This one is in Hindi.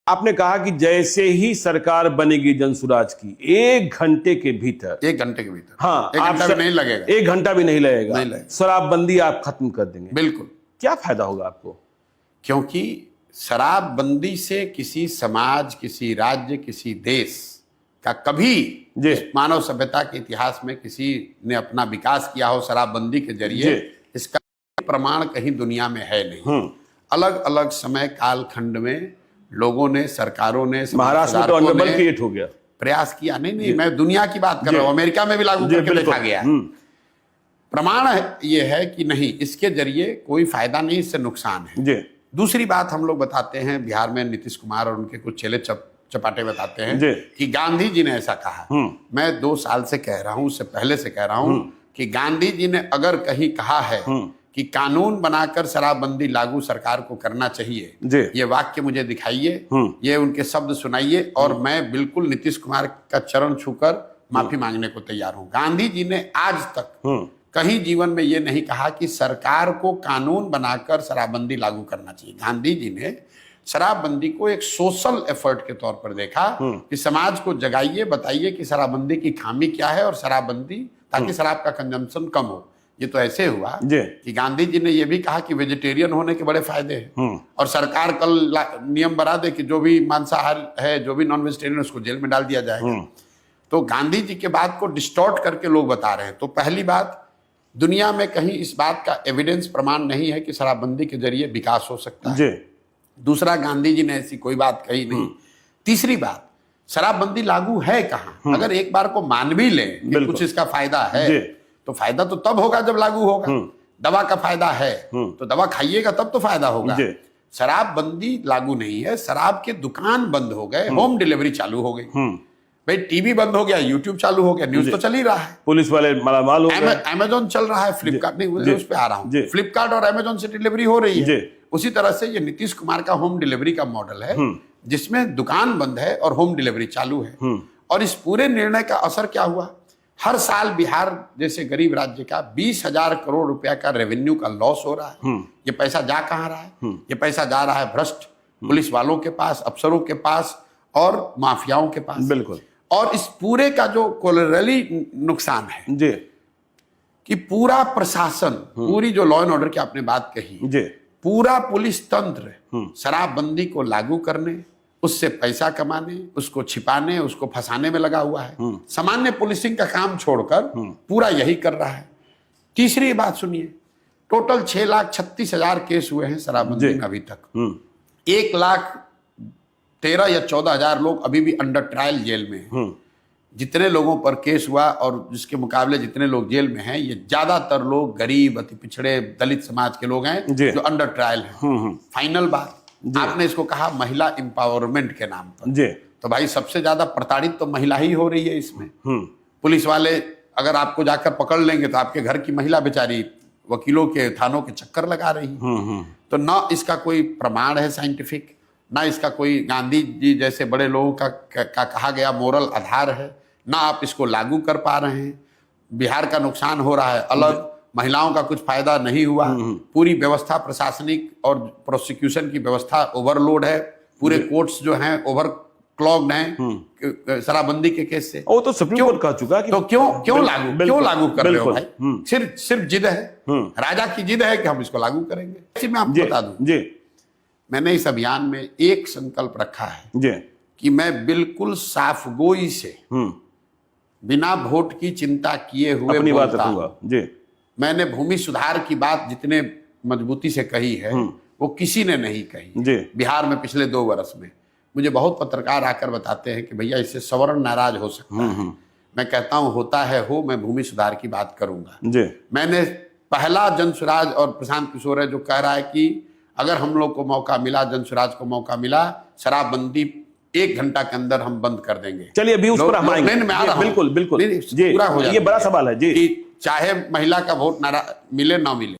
आपने कहा कि जैसे ही सरकार बनेगी जनसुराज की 1 घंटे के भीतर, 1 घंटे के भीतर, हाँ, 1 घंटा भी नहीं लगेगा, 1 घंटा भी नहीं लगेगा, नहीं लगेगा, शराबबंदी आप खत्म कर देंगे। बिल्कुल। क्या फायदा होगा आपको? क्योंकि शराबबंदी से किसी समाज, किसी राज्य, किसी देश का कभी इस मानव सभ्यता के इतिहास में किसी ने अपना विकास किया हो शराबबंदी के जरिए, इसका प्रमाण कहीं दुनिया में है नहीं। अलग अलग समय काल खंड में लोगों ने, सरकारों ने, महाराष्ट्र में तो अनबल क्रिएट हो गया, प्रयास किया। नहीं, मैं दुनिया की बात कर रहा हूं, अमेरिका में भी लागू करके देखा गया है। प्रमाण ये है कि नहीं, इसके जरिए कोई फायदा नहीं, इससे नुकसान है। दूसरी बात हम लोग बताते हैं, बिहार में नीतीश कुमार और उनके कुछ चेले चपाटे बताते हैं कि गांधी जी ने ऐसा कहा। मैं 2 साल से कह रहा हूं, उससे पहले से कह रहा हूं कि गांधी जी ने अगर कहीं कहा है कि कानून बनाकर शराबबंदी लागू सरकार को करना चाहिए, ये वाक्य मुझे दिखाइए, ये उनके शब्द सुनाइए, और मैं बिल्कुल नीतीश कुमार का चरण छूकर माफी मांगने को तैयार हूं। गांधी जी ने आज तक कहीं जीवन में ये नहीं कहा कि सरकार को कानून बनाकर शराबबंदी लागू करना चाहिए। गांधी जी ने शराबबंदी को एक सोशल एफर्ट के तौर पर देखा कि समाज को जगाइए, बताइए कि शराबबंदी की खामी क्या है, और शराबबंदी, ताकि शराब का कंजम्पशन कम हो। ये तो ऐसे हुआ कि गांधी जी ने यह भी कहा कि वेजिटेरियन होने के बड़े फायदे हैं, और सरकार कल नियम बना दे कि जो भी मांसाहारी है, जो भी नॉन वेजिटेरियन, उसको जेल में डाल दिया जाएगा। तो गांधी जी के बात को डिस्टॉर्ट करके लोग बता रहे हैं। तो पहली बात, दुनिया में कहीं इस बात का एविडेंस, प्रमाण नहीं है कि शराबबंदी के जरिए विकास हो सकता है। दूसरा, गांधी जी ने ऐसी कोई बात कही नहीं। तीसरी बात, शराबबंदी लागू है कहाँ? अगर एक बार को मान भी ले कि कुछ इसका फायदा है, तो फायदा तो तब होगा जब लागू होगा। दवा का फायदा है तो दवा खाइएगा तब तो फायदा होगा। शराबबंदी लागू नहीं है, शराब के दुकान बंद हो गए, होम डिलीवरी चालू हो गई। भाई टीवी बंद हो गया, यूट्यूब चालू हो गया, न्यूज तो चल ही रहा है, पुलिस वाले मालामाल हो गए, अमेजोन चल रहा है, फ्लिपकार्ट नहीं, उस पे आ रहा हूं, फ्लिपकार्ट और अमेजोन से डिलीवरी हो रही है। उसी तरह से ये नीतीश कुमार का होम डिलीवरी का मॉडल है, जिसमें दुकान बंद है और होम डिलीवरी चालू है। और इस पूरे निर्णय का असर क्या हुआ? हर साल बिहार जैसे गरीब राज्य का 20,000 करोड़ रुपया का रेवेन्यू का लॉस हो रहा है। ये पैसा जा कहां रहा है? ये पैसा जा रहा है भ्रष्ट पुलिस वालों के पास, अफसरों के पास और माफियाओं के पास। बिल्कुल। और इस पूरे का जो कोलैटरली नुकसान है कि पूरा प्रशासन, पूरी जो लॉ एंड ऑर्डर की आपने बात कही, पूरा पुलिस तंत्र शराबबंदी को लागू करने, उससे पैसा कमाने, उसको छिपाने, उसको फंसाने में लगा हुआ है। सामान्य पुलिसिंग का काम छोड़कर पूरा यही कर रहा है। तीसरी बात सुनिए, टोटल 6,36,000 केस हुए हैं शराबबंदी में अभी तक। 1,13,000 या 14,000 लोग अभी भी अंडर ट्रायल जेल में हैं। जितने लोगों पर केस हुआ और जिसके मुकाबले जितने लोग जेल में हैं, ये ज्यादातर लोग गरीब, अति पिछड़े, दलित समाज के लोग हैं जो अंडर ट्रायल हैं। फाइनल बात, आपने इसको कहा महिला एम्पावरमेंट के नाम पर, तो भाई सबसे ज्यादा प्रताड़ित तो महिला ही हो रही है इसमें। पुलिस वाले अगर आपको जाकर पकड़ लेंगे तो आपके घर की महिला बेचारी वकीलों के, थानों के चक्कर लगा रही है। तो ना इसका कोई प्रमाण है साइंटिफिक, ना इसका कोई गांधी जी जैसे बड़े लोगों का कहा गया मोरल आधार है, ना आप इसको लागू कर पा रहे हैं। बिहार का नुकसान हो रहा है अलग, महिलाओं का कुछ फायदा नहीं हुआ। पूरी व्यवस्था, प्रशासनिक और प्रोसिक्यूशन की व्यवस्था ओवरलोड है। पूरे कोर्ट्स जो हैं ओवर क्लॉग्ड हैं शराबबंदी के केस से। वो तो सुप्रीम कोर्ट कह चुका कि तो क्यों लागू कर रहे हो भाई? सिर्फ जिद है, राजा की जिद है कि हम इसको लागू करेंगे। मैं आपको बता दूं, मैंने इस अभियान में एक संकल्प रखा है कि मैं बिल्कुल साफगोई से, बिना वोट की चिंता किए हुए अपनी बात रखूंगा। मैंने भूमि सुधार की बात जितने मजबूती से कही है वो किसी ने नहीं कही बिहार में पिछले 2 वर्ष में। मुझे बहुत पत्रकार आकर बताते हैं कि भैया इससे सवर्ण नाराज हो सकता है। मैं कहता हूं होता है हो, मैं भूमि सुधार की बात करूंगा। मैंने पहला जनसुराज, और प्रशांत किशोर है जो कह रहा है कि अगर हम लोग को मौका मिला, जनसुराज को मौका मिला, शराबबंदी 1 घंटा के अंदर हम बंद कर देंगे। चलिए अभी उस पर हम आएंगे। बिल्कुल पूरा हो जाए, ये बड़ा सवाल है जी। चाहे महिला का वोट मिले ना मिले।